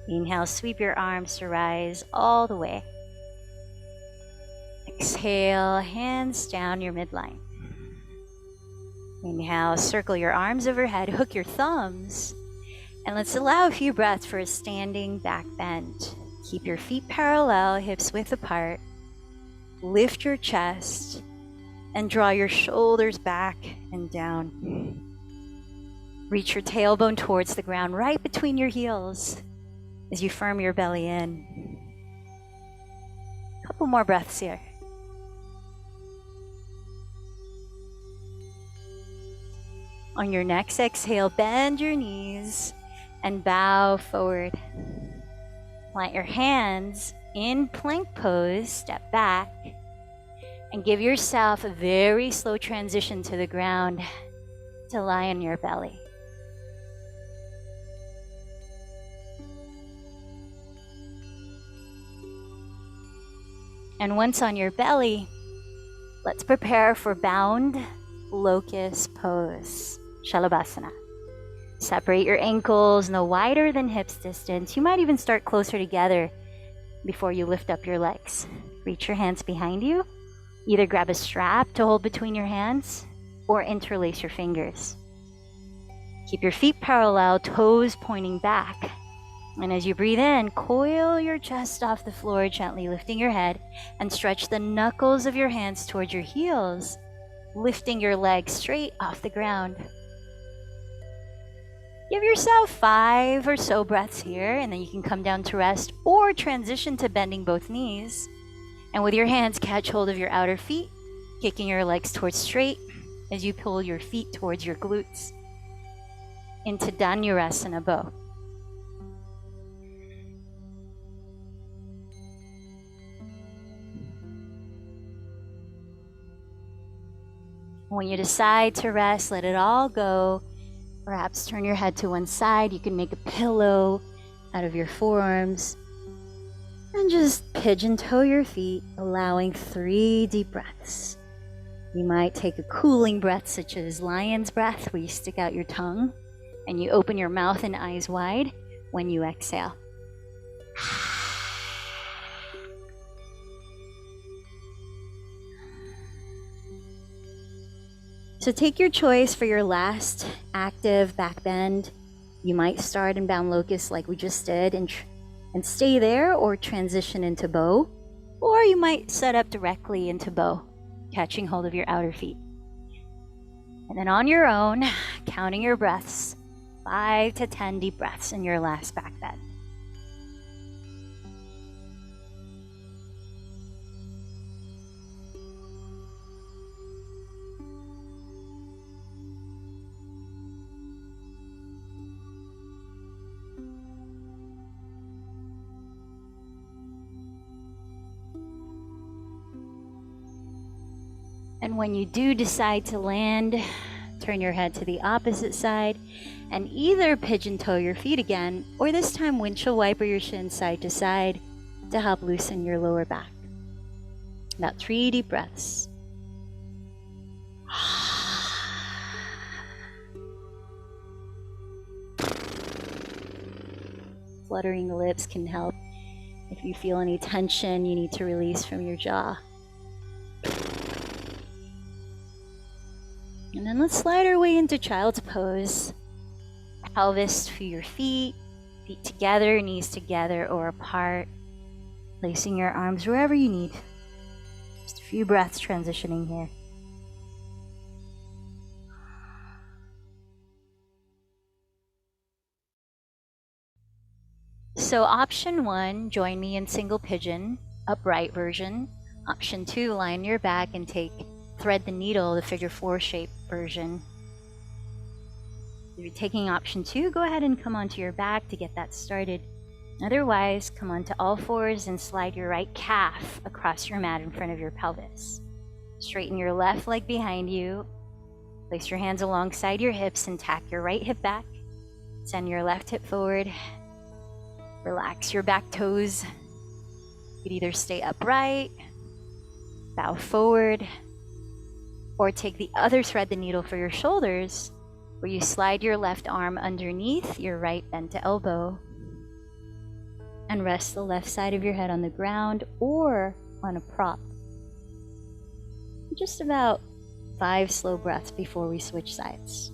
Inhale, sweep your arms to rise all the way. Exhale, hands down your midline. Inhale, circle your arms overhead, hook your thumbs, and let's allow a few breaths for a standing back bend. Keep your feet parallel, hips width apart. Lift your chest and draw your shoulders back and down. Reach your tailbone towards the ground right between your heels as you firm your belly in. Couple more breaths here. On your next exhale, bend your knees and bow forward. Plant your hands in plank pose, step back, and give yourself a very slow transition to the ground to lie on your belly. And once on your belly, let's prepare for bound locust pose. Shalabhasana. Separate your ankles no wider than hips distance. You might even start closer together before you lift up your legs. Reach your hands behind you. Either grab a strap to hold between your hands or interlace your fingers. Keep your feet parallel, toes pointing back. And as you breathe in, coil your chest off the floor, gently lifting your head, and stretch the knuckles of your hands towards your heels, lifting your legs straight off the ground. Give yourself 5 or so breaths here, and then you can come down to rest or transition to bending both knees. And with your hands, catch hold of your outer feet, kicking your legs towards straight as you pull your feet towards your glutes into Dhanurasana bow. When you decide to rest, let it all go. Perhaps turn your head to one side. You can make a pillow out of your forearms. And just pigeon toe your feet, allowing 3 deep breaths. You might take a cooling breath, such as lion's breath, where you stick out your tongue and you open your mouth and eyes wide when you exhale. So take your choice for your last active back bend. You might start in bound locust like we just did and stay there, or transition into bow, or you might set up directly into bow, catching hold of your outer feet. And then on your own, counting your breaths, 5 to 10 deep breaths in your last back bend. And when you do decide to land, turn your head to the opposite side and either pigeon toe your feet again, or this time windshield wiper your shins side to side to help loosen your lower back. About 3 deep breaths. Fluttering the lips can help if you feel any tension you need to release from your jaw. And then let's slide our way into child's pose. Pelvis to your feet, feet together, knees together or apart. Placing your arms wherever you need. Just a few breaths transitioning here. So option 1, join me in single pigeon, upright version. Option 2, lie on your back and thread the needle, the figure 4 shape version. If you're taking option 2, go ahead and come onto your back to get that started. Otherwise, come onto all fours and slide your right calf across your mat in front of your pelvis. Straighten your left leg behind you. Place your hands alongside your hips and tack your right hip back. Send your left hip forward. Relax your back toes. You could either stay upright, bow forward, or take the other thread the needle for your shoulders, where you slide your left arm underneath your right bent to elbow and rest the left side of your head on the ground or on a prop. Just about 5 slow breaths before we switch sides.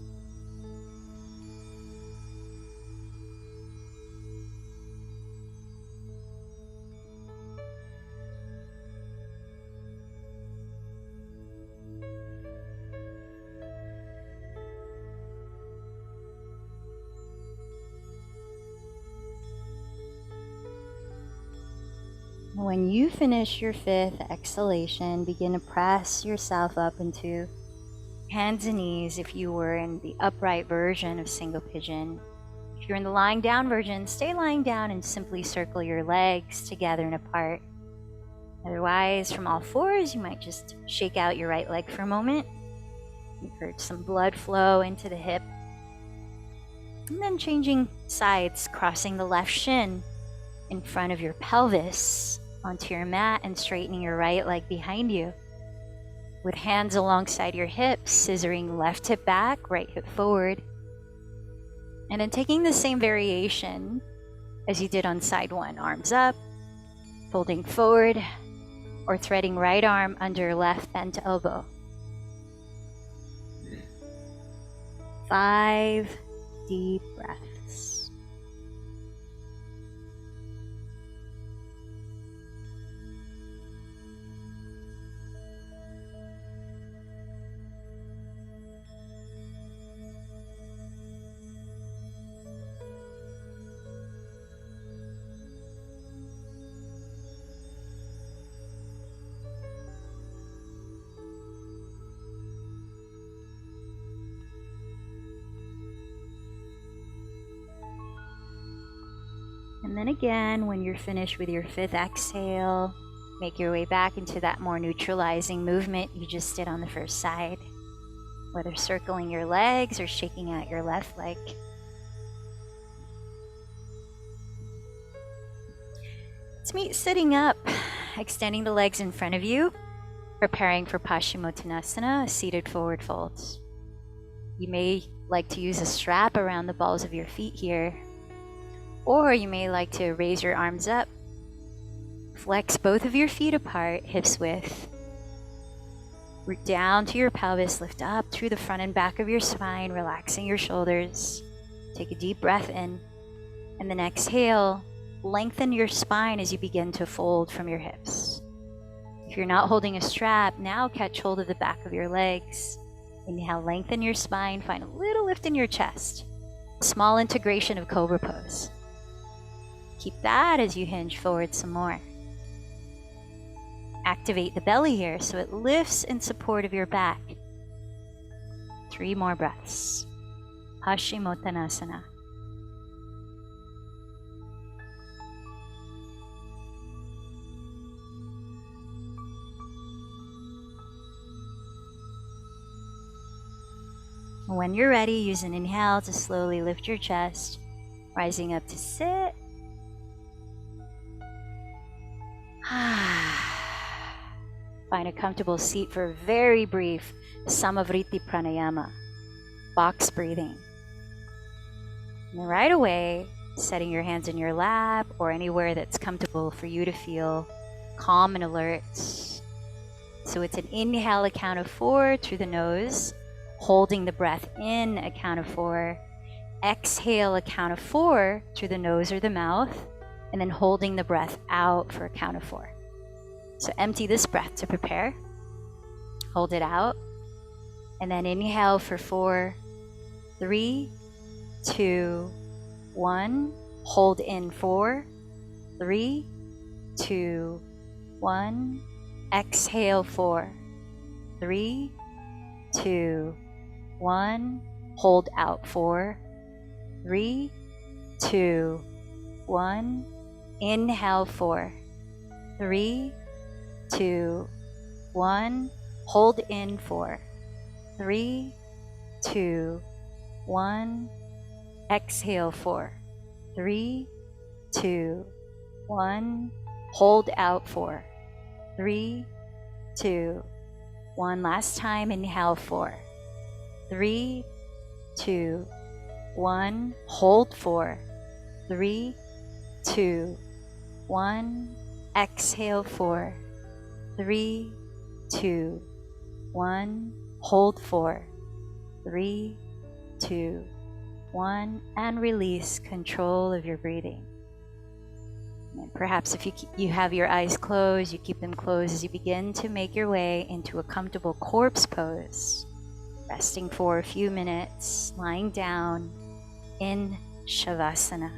When you finish your 5th exhalation, begin to press yourself up into hands and knees if you were in the upright version of single pigeon. If you're in the lying down version, stay lying down and simply circle your legs together and apart. Otherwise, from all fours, you might just shake out your right leg for a moment. Encourage some blood flow into the hip. And then changing sides, crossing the left shin in front of your pelvis onto your mat and straightening your right leg behind you. With hands alongside your hips, scissoring left hip back, right hip forward. And then taking the same variation as you did on side 1, arms up, folding forward, or threading right arm under left bent elbow. 5 deep breaths. And then again, when you're finished with your 5th exhale, make your way back into that more neutralizing movement you just did on the first side, whether circling your legs or shaking out your left leg. Let's meet sitting up, extending the legs in front of you, preparing for Paschimottanasana, a seated forward fold. You may like to use a strap around the balls of your feet here, or you may like to raise your arms up, flex both of your feet apart, hips width, root down to your pelvis, lift up through the front and back of your spine, relaxing your shoulders. Take a deep breath in, and then exhale, lengthen your spine as you begin to fold from your hips. If you're not holding a strap, now catch hold of the back of your legs. Inhale, lengthen your spine, find a little lift in your chest. Small integration of Cobra Pose. Keep that as you hinge forward some more. Activate the belly here so it lifts in support of your back. 3 more breaths. Paschimottanasana. When you're ready, use an inhale to slowly lift your chest, rising up to sit. Find a comfortable seat for a very brief Samavriti Pranayama, box breathing. And right away, setting your hands in your lap or anywhere that's comfortable for you to feel calm and alert. So it's an inhale, a count of 4 through the nose, holding the breath in, a count of 4. Exhale, a count of 4 through the nose or the mouth, and then holding the breath out for a count of 4. So empty this breath to prepare. Hold it out, and then inhale for 4, 3, 2, 1. Hold in 4, 3, 2, 1. Exhale 4, 3, 2, 1. Hold out 4, 3, 2, 1. Inhale 4, 3, 2, 1. Hold in 4, 3, 2, 1. Exhale 4, 3, 2, 1. Hold out 4, 3, 2, 1. Last time, inhale 4, 3, 2, 1. Hold 4, 3, 2, 1. Exhale 4, 3, 2, 1. Hold 4, 3, 2, 1. And release control of your breathing. And perhaps if you have your eyes closed, you keep them closed as you begin to make your way into a comfortable corpse pose, resting for a few minutes, lying down in Shavasana.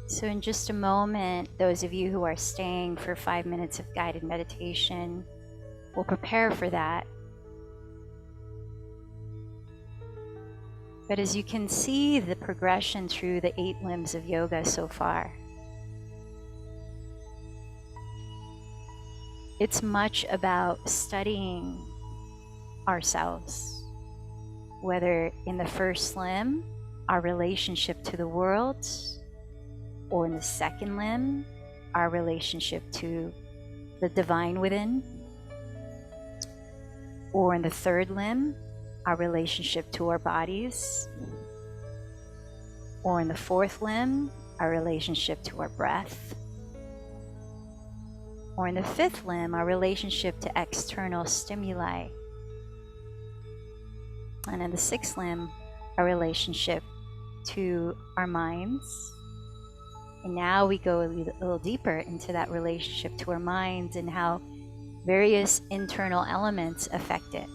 So in just a moment, those of you who are staying for 5 minutes of guided meditation will prepare for that. But as you can see the progression through the 8 limbs of yoga so far, it's much about studying ourselves, whether in the first limb, our relationship to the world, or in the second limb, our relationship to the divine within, or in the third limb, our relationship to our bodies, or in the fourth limb, our relationship to our breath, or in the fifth limb, our relationship to external stimuli, and in the sixth limb, our relationship to our minds. And now we go a little deeper into that relationship to our minds and how various internal elements affect it.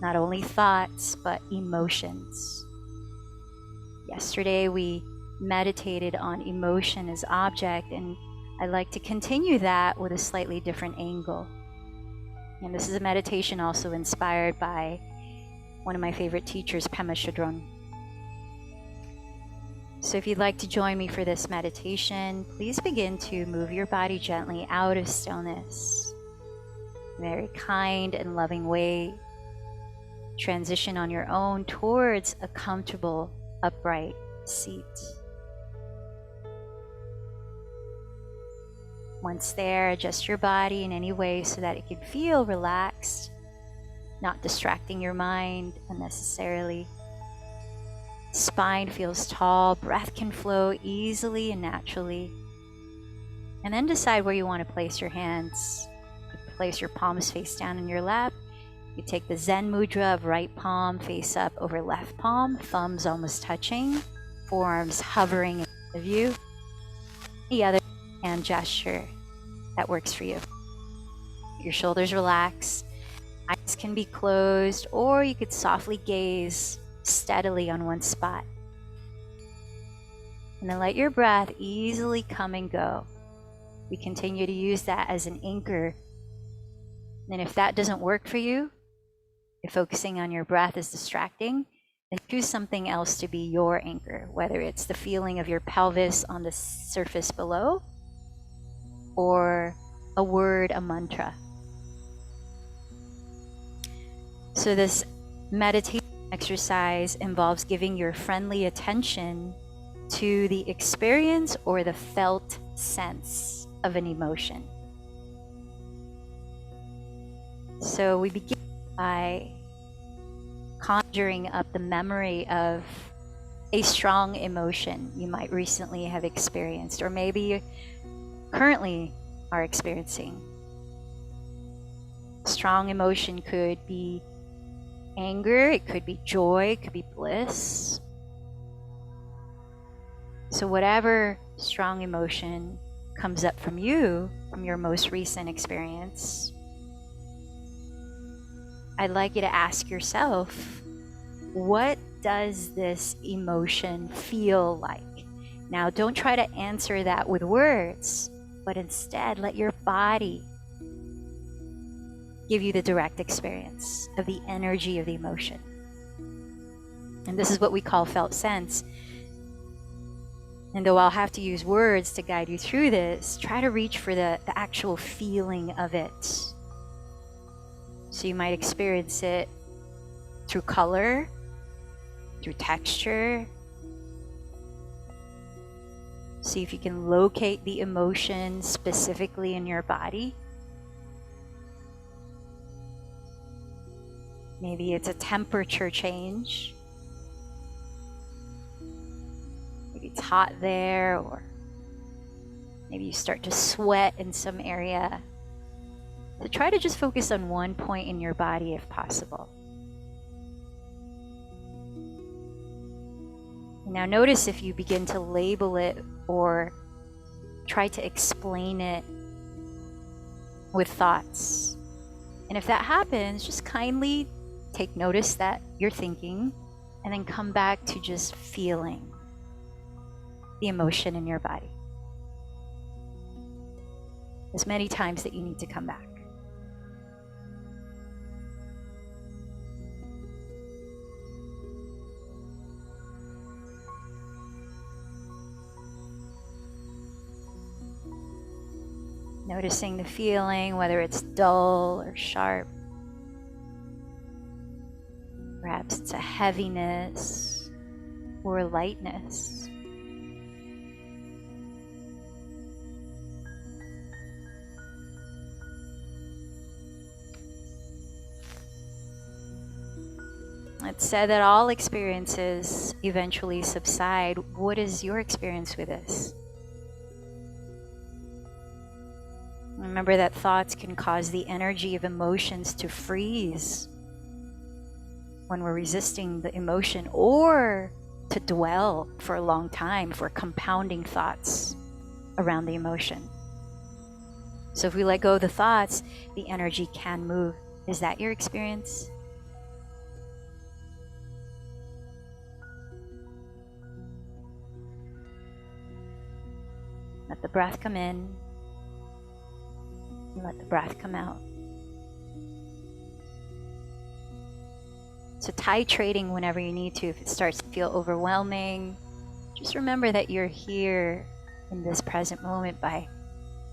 Not only thoughts, but emotions. Yesterday we meditated on emotion as object, and I'd like to continue that with a slightly different angle. And this is a meditation also inspired by one of my favorite teachers, Pema Chodron. So if you'd like to join me for this meditation, please begin to move your body gently out of stillness. In a very kind and loving way. Transition on your own towards a comfortable, upright seat. Once there, adjust your body in any way so that it can feel relaxed, not distracting your mind unnecessarily. Spine feels tall, breath can flow easily and naturally. And then decide where you want to place your hands. Place your palms face down in your lap. You take the Zen mudra of right palm face up over left palm, thumbs almost touching, forearms hovering in front of you. The other hand gesture that works for you. Your shoulders relax, eyes can be closed, or you could softly gaze steadily on one spot. And then let your breath easily come and go. We continue to use that as an anchor. And if that doesn't work for you, if focusing on your breath is distracting, then choose something else to be your anchor, whether it's the feeling of your pelvis on the surface below, or a word, a mantra. So this meditation exercise involves giving your friendly attention to the experience or the felt sense of an emotion. So we begin by conjuring up the memory of a strong emotion you might recently have experienced, or maybe currently are experiencing. Strong emotion could be anger, it could be joy, it could be bliss. So whatever strong emotion comes up from you, from your most recent experience, I'd like you to ask yourself, what does this emotion feel like? Now, don't try to answer that with words, but instead let your body give you the direct experience of the energy of the emotion. And this is what we call felt sense. And though I'll have to use words to guide you through this, try to reach for the actual feeling of it. So you might experience it through color, through texture. See if you can locate the emotion specifically in your body. Maybe it's a temperature change. Maybe it's hot there, or maybe you start to sweat in some area. So try to just focus on one point in your body if possible. Now notice if you begin to label it or try to explain it with thoughts. And if that happens, just kindly take notice that you're thinking, and then come back to just feeling the emotion in your body. As many times that you need to come back. Noticing the feeling, whether it's dull or sharp. Perhaps it's a heaviness or a lightness. It's said that all experiences eventually subside. What is your experience with this? Remember that thoughts can cause the energy of emotions to freeze when we're resisting the emotion, or to dwell for a long time if we're compounding thoughts around the emotion. So if we let go of the thoughts, the energy can move. Is that your experience? Let the breath come in and let the breath come out. So titrating whenever you need to. If it starts to feel overwhelming, just remember that you're here in this present moment by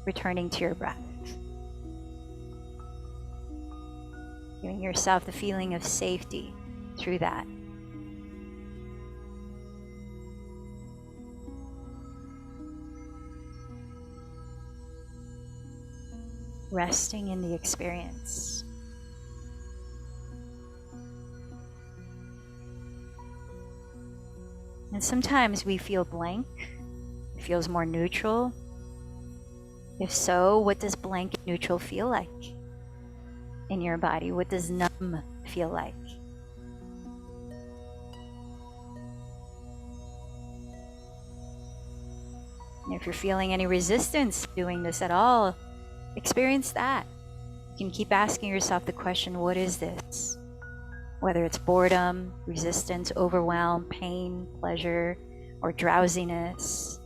returning to your breath. Giving yourself the feeling of safety through that. Resting in the experience. And sometimes we feel blank. It feels more neutral. If so, what does blank and neutral feel like in your body? What does numb feel like? And if you're feeling any resistance doing this at all, experience that. You can keep asking yourself the question, what is this? Whether it's boredom, resistance, overwhelm, pain, pleasure, or drowsiness.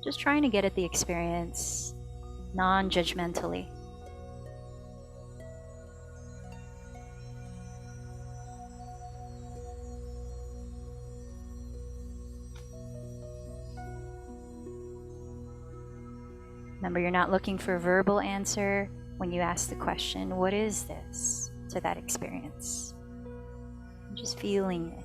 Just trying to get at the experience non-judgmentally. Remember, you're not looking for a verbal answer when you ask the question, what is this, to that experience? I'm just feeling it.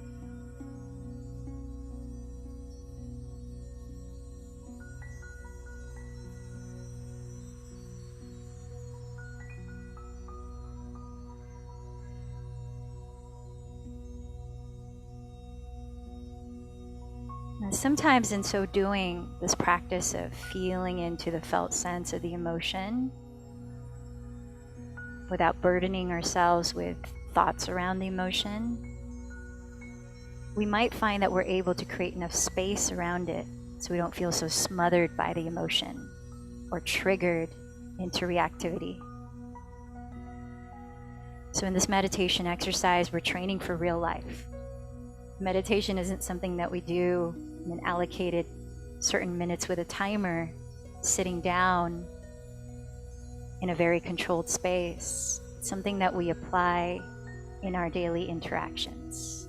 And sometimes in so doing, this practice of feeling into the felt sense of the emotion without burdening ourselves with thoughts around the emotion, we might find that we're able to create enough space around it so we don't feel so smothered by the emotion or triggered into reactivity. So in this meditation exercise, we're training for real life. Meditation isn't something that we do in an allocated certain minutes with a timer, sitting down in a very controlled space. It's something that we apply in our daily interactions.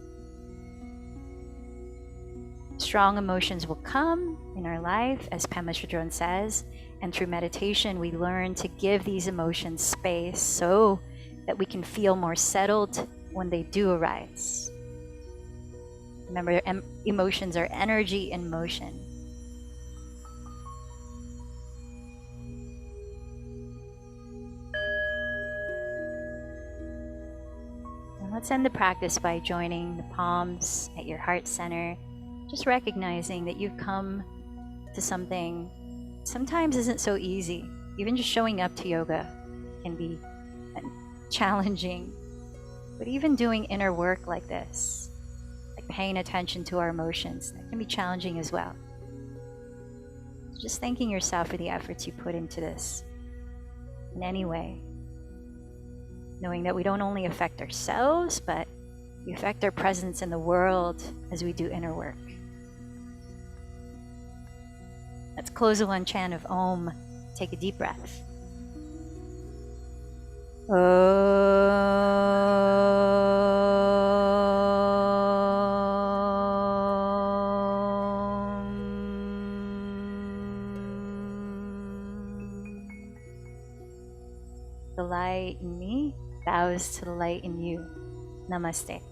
Strong emotions will come in our life, as Pema Chodron says, and through meditation we learn to give these emotions space so that we can feel more settled when they do arise. Remember, emotions are energy in motion. And let's end the practice by joining the palms at your heart center, just recognizing that you've come to something sometimes isn't so easy. Even just showing up to yoga can be challenging. But even doing inner work like this, like paying attention to our emotions, that can be challenging as well. Just thanking yourself for the efforts you put into this in any way. Knowing that we don't only affect ourselves, but we affect our presence in the world as we do inner work. Let's close with one chant of Om. Take a deep breath. bows to the light in you. Namaste.